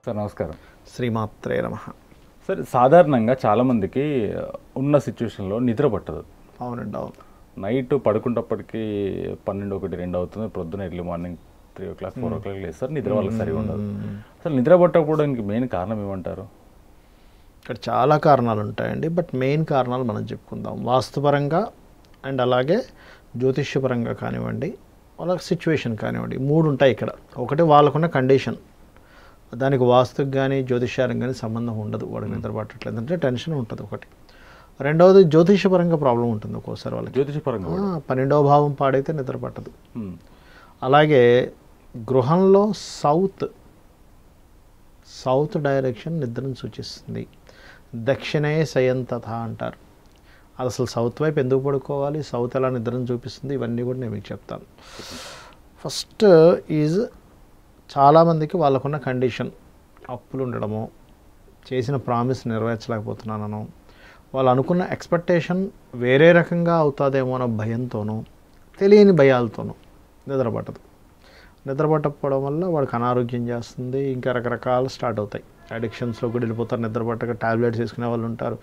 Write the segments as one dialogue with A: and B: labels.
A: Sir నమస్కారం.
B: శ్రీమాత్రే నమః.
A: సార్ సాధారణంగా చాలామందికి ఉన్న సిచ్యువేషన్లో నిద్ర పట్టదు.
B: అవునండి, అవును.
A: నైట్ పడుకునేటప్పటికి 12, 1, 2 అవుతుంది. ప్రొద్దున ఎర్లీ మార్నింగ్ 3 o'clock 4 o'clock లేస్తారు. నిద్ర వాళ్ళకి సరిగా ఉండదు. అసలు నిద్ర పట్టకపోవడానికి మెయిన్ కారణం ఏమంటారు?
B: ఇక్కడ చాలా కారణాలు ఉంటాయండి, బట్ మెయిన్ కారణాలు మనం చెప్పుకుందాం. వాస్తుపరంగా అండ్ అలాగే జ్యోతిష్యపరంగా కానివ్వండి, వాళ్ళ సిచ్యువేషన్ కానివ్వండి, 3 ఉంటాయి ఇక్కడ. ఒకటి వాళ్ళకున్న కండిషన్, దానికి వాస్తుకు కానీ జ్యోతిష్యానికి కానీ సంబంధం ఉండదు. వాడికి నిద్ర పట్టట్లేదు అంటే టెన్షన్ ఉంటుంది ఒకటి. రెండవది జ్యోతిష్యపరంగా ప్రాబ్లం ఉంటుంది ఒక్కోసారి వాళ్ళకి.
A: జ్యోతిషపరంగా
B: 12వ భావం పాడైతే నిద్ర పట్టదు. అలాగే గృహంలో సౌత్ డైరెక్షన్ నిద్రను సూచిస్తుంది. దక్షిణే శయంతథ అంటారు. అది అసలు సౌత్ వైపు ఎందుకు పడుకోవాలి, సౌత్ ఎలా నిద్రను చూపిస్తుంది, ఇవన్నీ కూడా నేను మీకు చెప్తాను. ఫస్ట్ ఈజ్ చాలామందికి వాళ్ళకున్న కండిషన్, అప్పులు ఉండడము, చేసిన ప్రామిస్ నెరవేర్చలేకపోతున్నానను, వాళ్ళు అనుకున్న ఎక్స్పెక్టేషన్ వేరే రకంగా అవుతుందేమో అన్న భయంతోనూ, తెలియని భయాలతోనూ నిద్ర పట్టదు. నిద్ర పట్టకపోవడం వల్ల వాడికి అనారోగ్యం చేస్తుంది. ఇంకా రకరకాలు స్టార్ట్ అవుతాయి. అడిక్షన్స్లో కూడా వెళ్ళిపోతారు. నిద్ర పట్టక టాబ్లెట్స్ వేసుకునే వాళ్ళు ఉంటారు,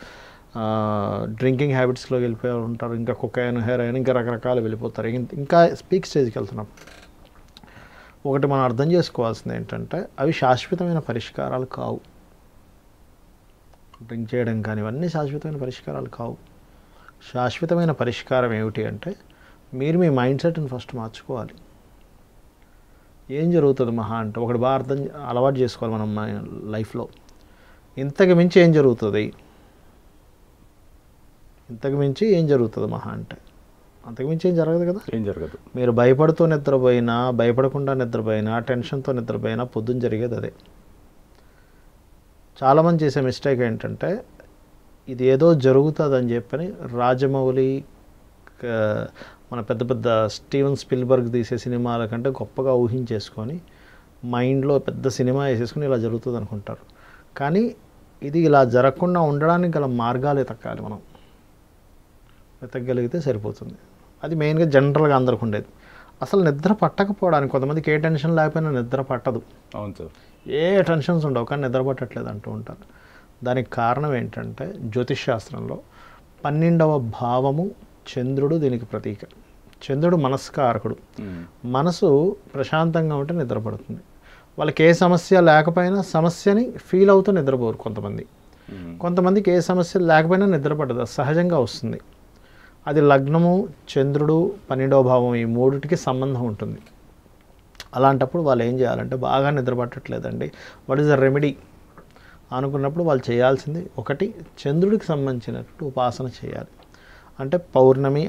B: డ్రింకింగ్ హ్యాబిట్స్లోకి వెళ్ళిపోయే వాళ్ళు ఉంటారు, ఇంకా కొకైన్, హెరాయిన్, ఇంకా రకరకాలు వెళ్ళిపోతారు. ఇంకా పీక్ స్టేజ్కి వెళ్తున్నాం. ఒకటి మనం అర్థం చేసుకోవాల్సింది ఏంటంటే, అవి శాశ్వతమైన పరిష్కారాలు కావు. డ్రింక్ చేయడం కానీ ఇవన్నీ శాశ్వతమైన పరిష్కారాలు కావు. శాశ్వతమైన పరిష్కారం ఏమిటి అంటే, మీరు మీ మైండ్ సెట్ని ఫస్ట్ మార్చుకోవాలి. ఏం జరుగుతుంది మహా అంటే, ఒకటి బాగా అలవాటు చేసుకోవాలి మనం లైఫ్లో. ఇంతకు మించి ఏం జరుగుతుంది, ఇంతకు మించి ఏం జరుగుతుంది మహా అంటే, అంతకుమించి ఏం జరగదు కదా.
A: ఏం జరగదు.
B: మీరు భయపడుతూ నిద్రపోయినా, భయపడకుండా నిద్రపోయినా, టెన్షన్తో నిద్రపోయినా పొద్దున్న జరిగేది అదే. చాలామంది చేసే మిస్టేక్ ఏంటంటే, ఇది ఏదో జరుగుతుందని చెప్పని రాజమౌళి, మన పెద్ద పెద్ద స్టీవెన్ స్పిల్బర్గ్ తీసే సినిమాల కంటే గొప్పగా ఊహించేసుకొని మైండ్లో పెద్ద సినిమా వేసేసుకొని ఇలా జరుగుతుంది అనుకుంటారు. కానీ ఇది ఇలా జరగకుండా ఉండడానికి గల మార్గాలే తక్కాలి. మనం వెతకగలిగితే సరిపోతుంది. అది మెయిన్గా జనరల్గా అందరికి ఉండేది. అసలు నిద్ర పట్టకపోవడానికి కొంతమందికి ఏ టెన్షన్ లేకపోయినా నిద్ర పట్టదు.
A: అవును సార్.
B: ఏ టెన్షన్స్ ఉండవు కానీ నిద్ర పట్టట్లేదు అంటూ ఉంటారు. దానికి కారణం ఏంటంటే, జ్యోతిష్ శాస్త్రంలో 12వ భావము చంద్రుడు దీనికి ప్రతీక. చంద్రుడు మనస్కారకుడు. మనసు ప్రశాంతంగా ఉంటే నిద్ర పడుతుంది. వాళ్ళకి ఏ సమస్య లేకపోయినా సమస్యని ఫీల్ అవుతూ నిద్రపోరు కొంతమంది. కొంతమందికి ఏ సమస్య లేకపోయినా నిద్ర పడదు, సహజంగా వస్తుంది. అది లగ్నము, చంద్రుడు, 12వ భావం, ఈ మూడిటికి సంబంధం ఉంటుంది. అలాంటప్పుడు వాళ్ళు ఏం చేయాలంటే, బాగా నిద్ర పట్టట్లేదండి, వాట్ ఈజ్ ద రెమెడీ అనుకున్నప్పుడు వాళ్ళు చేయాల్సింది ఒకటి, చంద్రుడికి సంబంధించినట్టు ఉపాసన చేయాలి. అంటే పౌర్ణమి,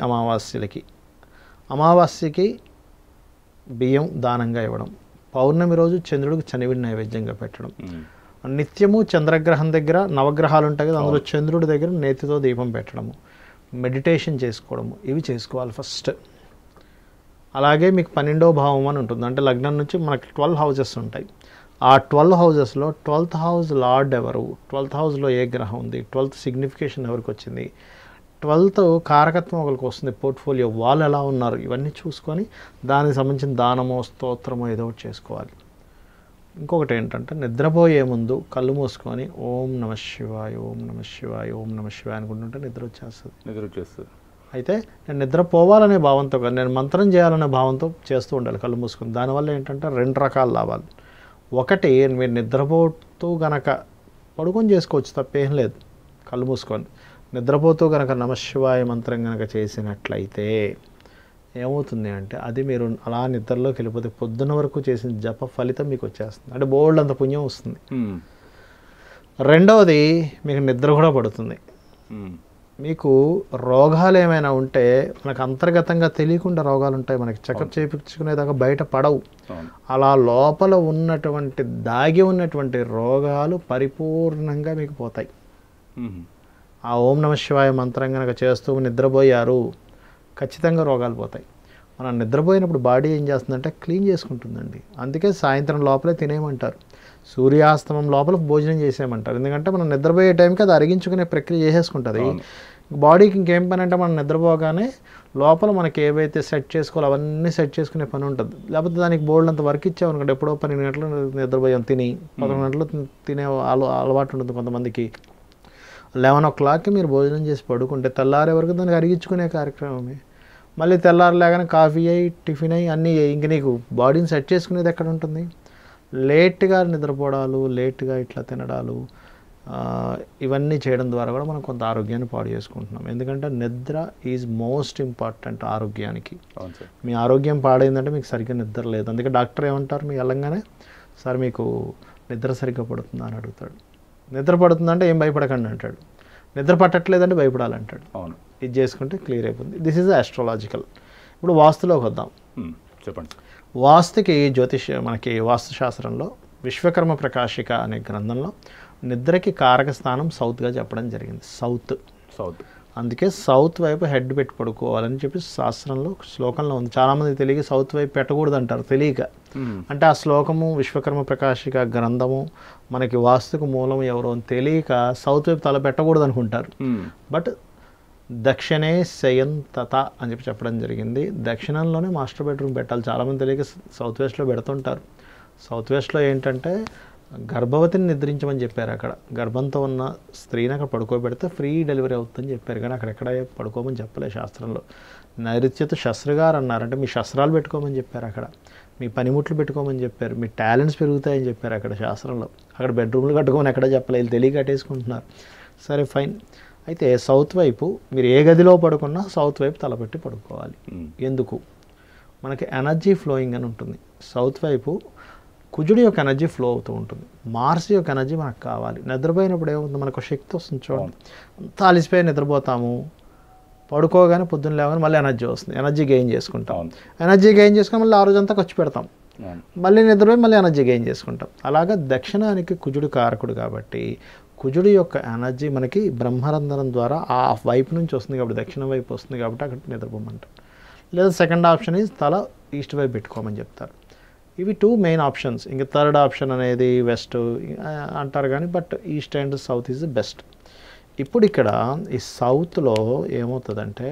B: అమావాస్యకి బియ్యం దానంగా ఇవ్వడం, పౌర్ణమి రోజు చంద్రుడికి చనివిడి నైవేద్యంగా పెట్టడం, నిత్యము చంద్రగ్రహం దగ్గర నవగ్రహాలు ఉంటాయి కదా, అందులో చంద్రుడి దగ్గర నేతితో దీపం పెట్టడము, మెడిటేషన్ చేసుకోవడము, ఇవి చేసుకోవాలి ఫస్ట్. అలాగే మీకు 12వ భావం అని ఉంటుంది. అంటే లగ్నం నుంచి మనకి 12 హౌజెస్ ఉంటాయి. ఆ 12 హౌజెస్లో 12th హౌస్ లార్డ్ ఎవరు, 12th హౌస్లో ఏ గ్రహం ఉంది, 12th సిగ్నిఫికేషన్ ఎవరికి వచ్చింది, 12th కారకత్వం ఒకరికి వస్తుంది, పోర్ట్ఫోలియో వాళ్ళు ఎలా ఉన్నారు, ఇవన్నీ చూసుకొని దానికి సంబంధించిన దానమో స్తోత్రమో ఏదో ఒకటి చేసుకోవాలి. ఇంకొకటి ఏంటంటే, నిద్రపోయే ముందు కళ్ళు మూసుకొని ఓం నమ శివాయ, ఓం నమ శివాయ, ఓం నమ శివాయ అనుకుంటుంటే నిద్ర వచ్చేస్తుంది. అయితే నేను నిద్రపోవాలనే భావంతో కాదు, నేను మంత్రం చేయాలనే భావంతో చేస్తూ ఉండాలి కళ్ళు మూసుకొని. దానివల్ల ఏంటంటే 2 రకాల లాభాలు. ఒకటి, మీరు నిద్రపోతూ గనక పడుకొని చేసుకోవచ్చు, తప్పేం లేదు, కళ్ళు మూసుకొని. నిద్రపోతూ కనుక నమశివాయ మంత్రం కనుక చేసినట్లయితే ఏమవుతుంది అంటే, అది మీరు అలా నిద్రలోకి వెళ్ళిపోతే పొద్దున వరకు చేసిన జప ఫలితం మీకు వచ్చేస్తుంది. అంటే బోల్డ్ అంత పుణ్యం వస్తుంది. రెండవది, మీకు నిద్ర కూడా పడుతుంది. మీకు రోగాలు ఏమైనా ఉంటే, మనకు అంతర్గతంగా తెలియకుండా రోగాలు ఉంటాయి, మనకి చెకప్ చేయించుకునేదాకా బయట పడవు. అలా లోపల ఉన్నటువంటి దాగి ఉన్నటువంటి రోగాలు పరిపూర్ణంగా మీకు పోతాయి. ఆ ఓం నమ శివాయ మంత్రం కనుక చేస్తూ నిద్రపోయారు, ఖచ్చితంగా రోగాలు పోతాయి. మనం నిద్రపోయినప్పుడు బాడీ ఏం చేస్తుందంటే క్లీన్ చేసుకుంటుందండి. అందుకే సాయంత్రం లోపలే తినేయమంటారు, సూర్యాస్తమం లోపల భోజనం చేసేయమంటారు. ఎందుకంటే మనం నిద్రపోయే టైంకి అది అరిగించుకునే ప్రక్రియ చేసేసుకుంటుంది. బాడీకి ఇంకేం పని అంటే మనం నిద్రపోగానే లోపల మనకి ఏవైతే సెట్ చేసుకోవాలో అవన్నీ సెట్ చేసుకునే పని ఉంటుంది. లేకపోతే దానికి బోల్డ్ అంత వర్క్ ఇచ్చామనుకోండి, ఎప్పుడో 12 గంటలు నిద్రపోయాం తిని 11 గంటలు తినే అలవాటు ఉంటుంది కొంతమందికి. 11 o'clockకి మీరు భోజనం చేసి పడుకుంటే తెల్లారే వరకు దానికి అరిగించుకునే కార్యక్రమమే. మళ్ళీ తెల్లారు లేగానే కాఫీ అయ్యి టిఫిన్ అయ్యి అన్నీ ఇంక నీకు బాడీని సెట్ చేసుకునేది ఎక్కడ ఉంటుంది? లేట్గా నిద్రపోవడాలు, లేట్గా ఇట్లా తినడాలు, ఇవన్నీ చేయడం ద్వారా కూడా మనం కొంత ఆరోగ్యాన్ని పాడు చేసుకుంటున్నాం. ఎందుకంటే నిద్ర ఈజ్ మోస్ట్ ఇంపార్టెంట్ ఆరోగ్యానికి. మీ ఆరోగ్యం పాడైందంటే మీకు సరిగ్గా నిద్ర లేదు. అందుకే డాక్టర్ ఏమంటారు, మీకు వెళ్ళంగానే సార్ మీకు నిద్ర సరిగ్గా పడుతుందా అని అడుగుతాడు. నిద్ర పడుతుందంటే ఏం భయపడకండి అంటాడు, నిద్ర పట్టట్లేదంటే భయపడాలంటాడు.
A: అవును,
B: ఇది చేసుకుంటే క్లియర్ అయిపోతుంది. This is astrological. ఇప్పుడు వాస్తులోకి వద్దాం.
A: చెప్పండి.
B: వాస్తుకి మనకి వాస్తుశాస్త్రంలో విశ్వకర్మ ప్రకాశిక అనే గ్రంథంలో నిద్రకి కారక స్థానం సౌత్గా చెప్పడం జరిగింది. సౌత్. అందుకే సౌత్ వైపు హెడ్ పెట్టి పడుకోవాలని చెప్పి శాస్త్రంలో శ్లోకంలో ఉంది. చాలామంది తెలియక సౌత్ వైపు పెట్టకూడదు అంటారు తెలియక. అంటే ఆ శ్లోకము విశ్వకర్మ ప్రకాశిక గ్రంథము మనకి వాస్తుకు మూలం ఎవరో అని తెలియక సౌత్ వైపు తల పెట్టకూడదు అనుకుంటారు. బట్ దక్షిణే శయన్ తత అని చెప్పి చెప్పడం జరిగింది. దక్షిణంలోనే మాస్టర్ బెడ్రూమ్ పెట్టాలి. చాలామంది తెలియక సౌత్ వెస్ట్లో పెడుతుంటారు. సౌత్ వెస్ట్లో ఏంటంటే గర్భవతిని నిద్రించమని చెప్పారు. అక్కడ గర్భంతో ఉన్న స్త్రీని అక్కడ పడుకోబెడితే ఫ్రీ డెలివరీ అవుతుందని చెప్పారు. కానీ అక్కడెక్కడ పడుకోమని చెప్పలేదు శాస్త్రంలో. నైరుత్యత శస్త్రగారు అన్నారంటే మీ శస్త్రాలు పెట్టుకోమని చెప్పారు. అక్కడ మీ పనిముట్లు పెట్టుకోమని చెప్పారు. మీ టాలెంట్స్ పెరుగుతాయని చెప్పారు అక్కడ శాస్త్రంలో. అక్కడ బెడ్రూమ్లు కట్టుకోమని ఎక్కడ చెప్పలేదు, తెలియ కట్టేసుకుంటున్నారు. సరే ఫైన్. అయితే సౌత్ వైపు మీరు ఏ గదిలో పడుకున్నా సౌత్ వైపు తలపెట్టి పడుకోవాలి. ఎందుకు? మనకి ఎనర్జీ ఫ్లోయింగ్ అని ఉంటుంది. సౌత్ వైపు కుజుడి యొక్క ఎనర్జీ ఫ్లో అవుతూ ఉంటుంది. మార్స్ యొక్క ఎనర్జీ మనకు కావాలి. నిద్రపోయినప్పుడు ఏమవుతుంది, మనకు శక్తి వస్తుంది. చూడండి, అంతా అలిసిపోయి నిద్రపోతాము, పడుకోగానే పొద్దున్న లేవగానే మళ్ళీ ఎనర్జీ వస్తుంది. ఎనర్జీ గెయిన్ చేసుకుంటాం. ఎనర్జీ గెయిన్ చేసుకుని మళ్ళీ ఆ రోజంతా ఖర్చు పెడతాం. మళ్ళీ నిద్రపోయి మళ్ళీ ఎనర్జీ గెయిన్ చేసుకుంటాం. అలాగా దక్షిణానికి కుజుడు కారకుడు కాబట్టి కుజుడి యొక్క ఎనర్జీ మనకి బ్రహ్మరంధ్రం ద్వారా ఆ వైపు నుంచి వస్తుంది కాబట్టి, దక్షిణ వైపు వస్తుంది కాబట్టి అక్కడ నిద్రపోమంటారు. లేదా సెకండ్ ఆప్షన్ ఈజ్ తల ఈస్ట్ వైపు పెట్టుకోమని చెప్తారు. ఇవి 2 మెయిన్ ఆప్షన్స్. ఇంకా థర్డ్ ఆప్షన్ అనేది వెస్ట్ అంటారు కానీ but east and south is the best. ఇప్పుడు ఇక్కడ ఈ సౌత్లో ఏమవుతుందంటే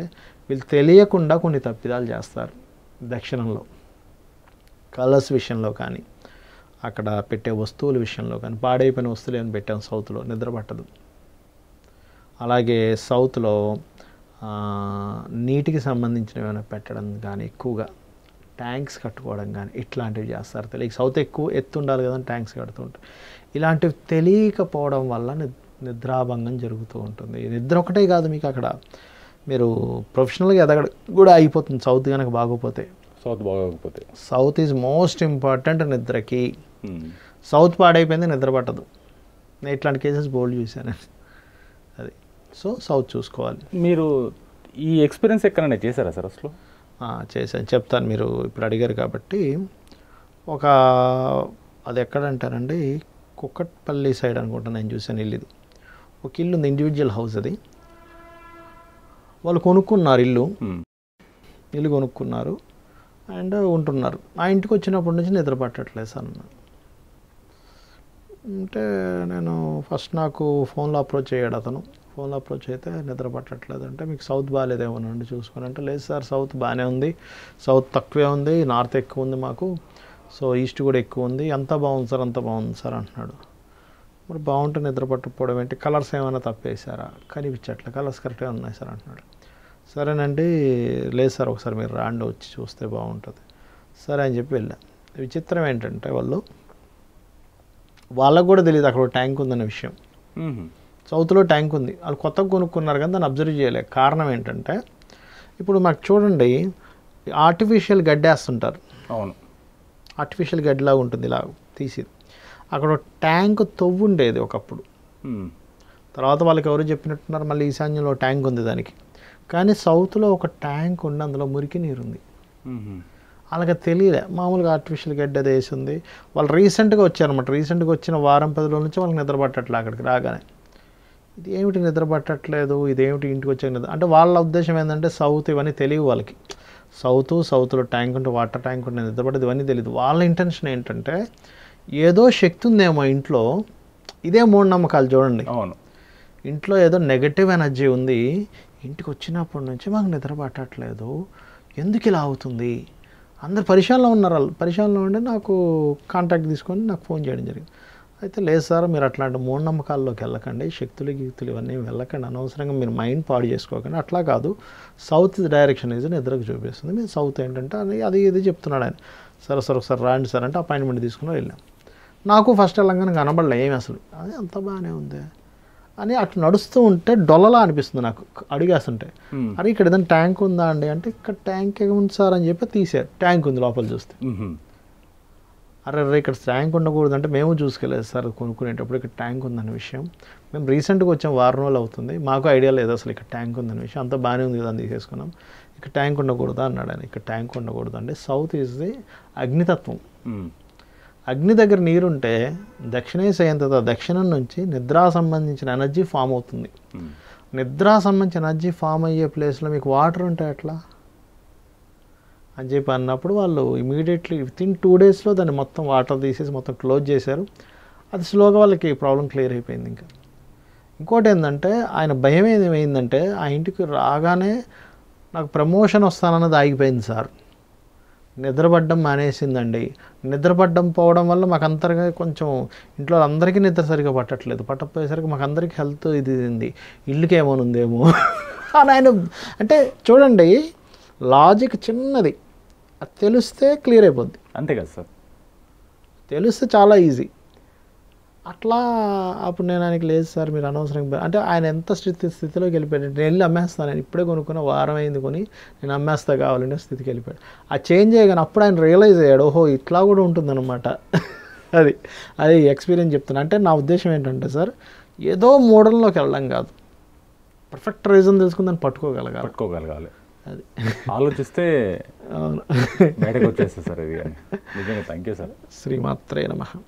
B: వీళ్ళు తెలియకుండా కొన్ని తప్పిదాలు చేస్తారు. దక్షిణంలో కలర్స్ విషయంలో కానీ, అక్కడ పెట్టే వస్తువుల విషయంలో కానీ, పాడైపోయిన వస్తువులు ఏమైనా పెట్టాం సౌత్లో నిద్ర పట్టదు. అలాగే సౌత్లో నీటికి సంబంధించినవి ఏమైనా పెట్టడం కానీ, ఎక్కువగా ట్యాంక్స్ కట్టుకోవడం కానీ ఇట్లాంటివి చేస్తారు. తెలియక సౌత్ ఎక్కువ ఎత్తు ఉండాలి కదా, ట్యాంక్స్ కడుతుంటారు. ఇలాంటివి తెలియకపోవడం వల్ల నిద్రాభంగం జరుగుతూ ఉంటుంది. నిద్ర ఒకటే కాదు, మీకు అక్కడ మీరు ప్రొఫెషనల్గా ఎదగడం కూడా అయిపోతుంది సౌత్ కనుక బాగోపోతే. సౌత్ ఈజ్ మోస్ట్ ఇంపార్టెంట్ నిద్రకి. సౌత్ పాడైపోయింది, నిద్ర పట్టదు. నేను ఇట్లాంటి కేసెస్ బోల్డ్ చూశాను. అది సో సౌత్ చూసుకోవాలి.
A: మీరు ఈ ఎక్స్పీరియన్స్ ఎక్కడైనా చేశారా సార్ అసలు?
B: చేశాను, చెప్తాను. మీరు ఇప్పుడు అడిగారు కాబట్టి అది ఎక్కడంటారండి, కుక్కట్పల్లి సైడ్ అనుకుంటా నేను చూశాను ఇల్లు. ఇది ఒక ఇల్లు ఉంది, ఇండివిజువల్ హౌస్. అది వాళ్ళు కొనుక్కున్నారు ఇల్లు కొనుక్కున్నారు అండ్ ఉంటున్నారు. ఆ ఇంటికి వచ్చినప్పటి నుంచి నిద్ర పట్టట్లేదు సార్ అన్నాడు. అంటే నేను ఫస్ట్ నాకు ఫోన్లో అప్రోచ్ అయ్యాడు అతను. ఫోన్లో అప్రోచ్ అయితే నిద్ర పట్టట్లేదు అంటే మీకు సౌత్ బాగాలేదేమోనండి చూసుకొని అంటే, లేదు సార్ సౌత్ బాగానే ఉంది, సౌత్ తక్కువే ఉంది, నార్త్ ఎక్కువ ఉంది మాకు, సో ఈస్ట్ కూడా ఎక్కువ ఉంది, అంతా బాగుంది సార్ అంతా బాగుంది సార్ అంటున్నాడు. మరి బాగుంటే నిద్ర పట్టకపోవడం ఏంటి, కలర్స్ ఏమైనా తప్పేసారా, కనిపించట్లే, కలర్స్ కరెక్ట్గా ఉన్నాయి సార్ అంటున్నాడు. సరేనండి, లేదు సార్ ఒకసారి మీరు రాండి వచ్చి చూస్తే బాగుంటుంది. సరే అని చెప్పి వెళ్ళాం. విచిత్రం ఏంటంటే వాళ్ళకు కూడా తెలియదు అక్కడ ట్యాంక్ ఉందనే విషయం. సౌత్లో ట్యాంక్ ఉంది, వాళ్ళు కొత్తగా కొనుక్కున్నారు కానీ దాన్ని అబ్జర్వ్ చేయలేదు. కారణం ఏంటంటే ఇప్పుడు మాకు చూడండి ఆర్టిఫిషియల్ గడ్డి వేస్తుంటారు.
A: అవును,
B: ఆర్టిఫిషియల్ గడ్డిలాగా ఉంటుంది ఇలా తీసి. అక్కడ ట్యాంక్ తవ్వు ఉండేది ఒకప్పుడు. తర్వాత వాళ్ళకి ఎవరు చెప్పినట్టున్నారు మళ్ళీ ఈశాన్యంలో ట్యాంక్ ఉంది దానికి. కానీ సౌత్లో ఒక ట్యాంక్ ఉండి అందులో మురికి నీరు ఉంది. వాళ్ళకి తెలియలే, మామూలుగా ఆర్టిఫిషియల్ గడ్డి అది వేసి ఉంది. వాళ్ళు రీసెంట్గా వచ్చారన్నమాట. రీసెంట్గా వచ్చిన వారం 10 రోజుల నుంచి వాళ్ళకి నిద్ర పట్టట్లే. అక్కడికి రాగానే ఇది ఏమిటి నిద్ర పట్టట్లేదు, ఇదేమిటి ఇంటికి వచ్చే నిద్ర అంటే వాళ్ళ ఉద్దేశం ఏంటంటే సౌత్ ఇవన్నీ తెలియవు వాళ్ళకి. సౌత్లో ట్యాంక్ ఉంటే వాటర్ ట్యాంక్ ఉంటే నిద్ర పట్టేది ఇవన్నీ తెలియదు. వాళ్ళ ఇంటెన్షన్ ఏంటంటే ఏదో శక్తి ఉందేమో ఇంట్లో. ఇదే మూఢనమ్మకాలు చూడండి.
A: అవును,
B: ఇంట్లో ఏదో నెగటివ్ ఎనర్జీ ఉంది, ఇంటికి వచ్చినప్పటి నుంచి మాకు నిద్ర పట్టట్లేదు, ఎందుకు ఇలా అవుతుంది, అందరు పరిశాలలో ఉన్నారు. వాళ్ళు పరిశాలలో ఉండి నాకు కాంటాక్ట్ తీసుకొని నాకు ఫోన్ చేయడం జరిగింది. అయితే లేదు సార్, మీరు అట్లాంటి మూఢనమ్మకాల్లోకి వెళ్ళకండి, శక్తులు గీక్తులు ఇవన్నీ వెళ్ళకండి, అనవసరంగా మీరు మైండ్ పాడు చేసుకోకండి, అట్లా కాదు, సౌత్ డైరెక్షన్ ఇది నిద్రకు చూపిస్తుంది, మీరు సౌత్ ఏంటంటే అది ఇది చెప్తున్నాడు ఆయన. సరే సార్ ఒకసారి రాండి సార్ అంటే అపాయింట్మెంట్ తీసుకుని వెళ్ళాం. నాకు ఫస్ట్ వెళ్ళంగానే కనబడలే ఏమి అసలు, అది అంత బాగానే ఉంది అని అట్లా నడుస్తూ ఉంటే డొల్లలా అనిపిస్తుంది నాకు అడిగేస్తుంటే. అరే ఇక్కడ ఏదైనా ట్యాంక్ ఉందా అండి అంటే ఇక్కడ ట్యాంక్ ఏముంది సార్ అని చెప్పి తీసారు, ట్యాంక్ ఉంది లోపల చూస్తే. అరే ఇక్కడ ట్యాంక్ ఉండకూడదు అంటే మేము చూసుకోలేదు సార్ కొనుక్కునేటప్పుడు ఇక్కడ ట్యాంక్ ఉందనే విషయం, మేము రీసెంట్గా వచ్చాం, వారం రోజులు అవుతుంది, మాకు ఐడియా లేదు అసలు ఇక్కడ ట్యాంక్ ఉందనే విషయం, అంతా బాగానే ఉంది కదా అని తీసేసుకున్నాం, ఇక్కడ ట్యాంక్ ఉండకూడదా అన్నాడు ఆయన. ఇక్కడ ట్యాంక్ ఉండకూడదు అంటే సౌత్ ఈజ్ ది అగ్నితత్వం, అగ్ని దగ్గర నీరుంటే దక్షిణేశయంత దక్షిణం నుంచి నిద్రా సంబంధించిన ఎనర్జీ ఫామ్ అవుతుంది. నిద్రా సంబంధించిన ఎనర్జీ ఫామ్ అయ్యే ప్లేస్లో మీకు వాటర్ ఉంటే ఎట్లా అని చెప్పి అన్నప్పుడు వాళ్ళు ఇమీడియట్లీ వితిన్ 2 డేస్లో దాన్ని మొత్తం వాటర్ తీసేసి మొత్తం క్లోజ్ చేశారు. అది స్లోగా వాళ్ళకి ప్రాబ్లం క్లియర్ అయిపోయింది. ఇంకా ఇంకోటి ఏంటంటే ఆయన భయం ఏమైందంటే ఆ ఇంటికి రాగానే నాకు ప్రమోషన్ వస్తానన్నది ఆగిపోయింది సార్, నిద్రపడ్డం మానేసిందండి, నిద్రపడ్డం పోవడం వల్ల మాకు అంతగా కొంచెం ఇంట్లో అందరికీ నిద్ర సరిగా పట్టట్లేదు, పట్టకపోయేసరికి మాకు అందరికీ హెల్త్ ఇది ఉంది, ఇల్లుకి ఏమోనుందేమో అని ఆయన. అంటే చూడండి లాజిక్ చిన్నది, అది తెలిస్తే క్లియర్ అయిపోద్ది,
A: అంతే కదా సార్,
B: తెలిస్తే చాలా ఈజీ. అట్లా అప్పుడు నేను ఆయనకి లేదు సార్ మీరు అనవసరంగా అంటే ఆయన ఎంత స్థితిలోకి వెళ్ళిపోయాడు, నేను వెళ్ళి అమ్మేస్తాను, నేను ఇప్పుడే కొనుక్కున్న వారం అయింది కొని నేను అమ్మేస్తా కావాలంటే స్థితికి వెళ్ళిపోయాడు. ఆ చేంజ్ అయ్యగానే అప్పుడు ఆయన రియలైజ్ అయ్యాడు, ఓహో ఇట్లా కూడా ఉంటుందన్నమాట. అది ఎక్స్పీరియన్స్ చెప్తున్నా. అంటే నా ఉద్దేశం ఏంటంటే సార్, ఏదో మోడల్లోకి వెళ్ళడం కాదు, పర్ఫెక్ట్ రీజన్ తెలుసుకుని దాన్ని పట్టుకోగలగాలి. అది
A: ఆలోచిస్తే బయటకు వచ్చేస్తే సార్ ఇది. నిజంగా థ్యాంక్ యూ సార్.
B: శ్రీమాత్రే నమః.